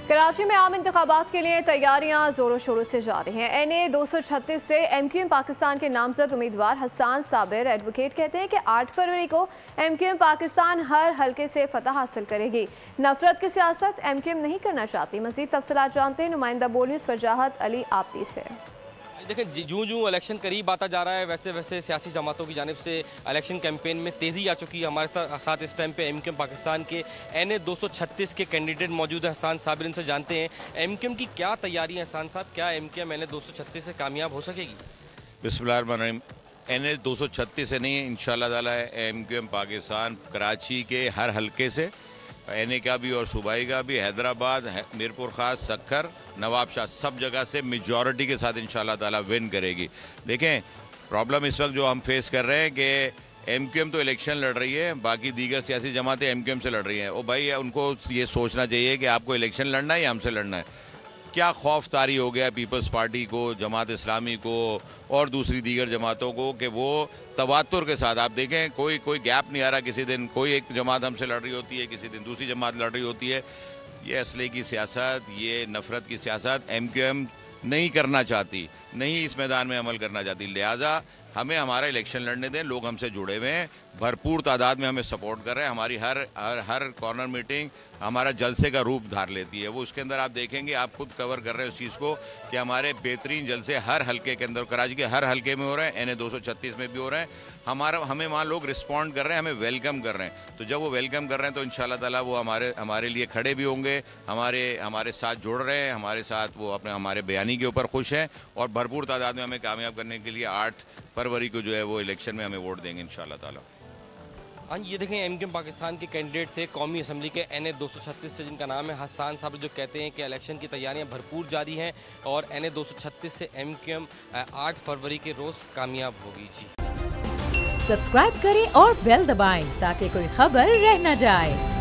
कराची में आम इंतखाबात के लिए तैयारियां जोरों शोरों से जारी हैं। NA 236 से MQM पाकिस्तान के नामजद उम्मीदवार हसन साबिर एडवोकेट कहते हैं कि 8 फरवरी को MQM पाकिस्तान हर हल्के से फतह हासिल करेगी। नफरत की सियासत MQM नहीं करना चाहती। मजीद तफसीलात जानते हैं नुमाइंदा बोल न्यूज़ वजाहत अली आपती से। देखें, जूँ इलेक्शन करीब आता जा रहा है वैसे वैसे सियासी जमातों की जानिब से इलेक्शन कैंपेन में तेज़ी आ चुकी है। हमारे साथ इस टाइम पे MQM पाकिस्तान के NA 236 के कैंडिडेट मौजूद हैं हसन साबिर। इनसे जानते हैं MQM की क्या तैयारी है। हसन साहब, क्या MQM NA 236 से कामयाब हो सकेगी? बिस्मिल्लाहिर्रहमानिर्रहीम। NA 236 से नहीं, इंशाअल्लाह ताला MQM पाकिस्तान कराची के हर हल्के से, NA का भी और सूबाई का भी, हैदराबाद, मीरपुर खास, सक्खर, नवाबशाह, सब जगह से मेजॉरिटी के साथ इंशाअल्लाह ताला विन करेगी। देखें, प्रॉब्लम इस वक्त जो हम फेस कर रहे हैं कि MQM तो इलेक्शन लड़ रही है, बाकी दीगर सियासी जमातें MQM से लड़ रही हैं। ओ भाई, उनको ये सोचना चाहिए कि आपको इलेक्शन लड़ना है या हमसे लड़ना है। क्या खौफ तारी हो गया पीपल्स पार्टी को, जमात इस्लामी को और दूसरी दीगर जमातों को कि वो तवातुर के साथ, आप देखें कोई गैप नहीं आ रहा। किसी दिन कोई एक जमात हमसे लड़ रही होती है, किसी दिन दूसरी जमात लड़ रही होती है। ये असले की सियासत, ये नफ़रत की सियासत MQM नहीं करना चाहती, नहीं इस मैदान में अमल करना चाहती। लिहाजा हमें हमारा इलेक्शन लड़ने दें। लोग हमसे जुड़े हुए हैं, भरपूर तादाद में हमें सपोर्ट कर रहे हैं। हमारी हर कॉर्नर मीटिंग हमारा जलसे का रूप धार लेती है। वो उसके अंदर आप देखेंगे, आप खुद कवर कर रहे हैं उस चीज़ को कि हमारे बेहतरीन जलसे हर हल्के के अंदर, कराची के हर हल्के में हो रहे हैं, NA 236 में भी हो रहे हैं। हमें वहाँ लोग रिस्पॉन्ड कर रहे हैं, हमें वेलकम कर रहे हैं। तो जब वो वेलकम कर रहे हैं तो इंशाअल्लाह ताला वो हमारे लिए खड़े भी होंगे, हमारे साथ जुड़ रहे हैं, हमारे साथ वो हमारे बयानी के ऊपर खुश हैं और भरपूर तादाद में हमें कामयाब करने के लिए 8 फरवरी को जो है वो इलेक्शन में हमें वोट देंगे इंशाअल्लाह ताला। हाँ, ये देखें MQM पाकिस्तान के कैंडिडेट थे कौमी असम्बली के NA 236 से, जिनका नाम है हसन साबिर, जो कहते हैं कि इलेक्शन की तैयारियां भरपूर जारी हैं और NA 236 से MQM 8 फरवरी के रोज़ कामयाब होगी। जी, सब्सक्राइब करें और बेल दबाएं ताकि कोई खबर रह न जाए।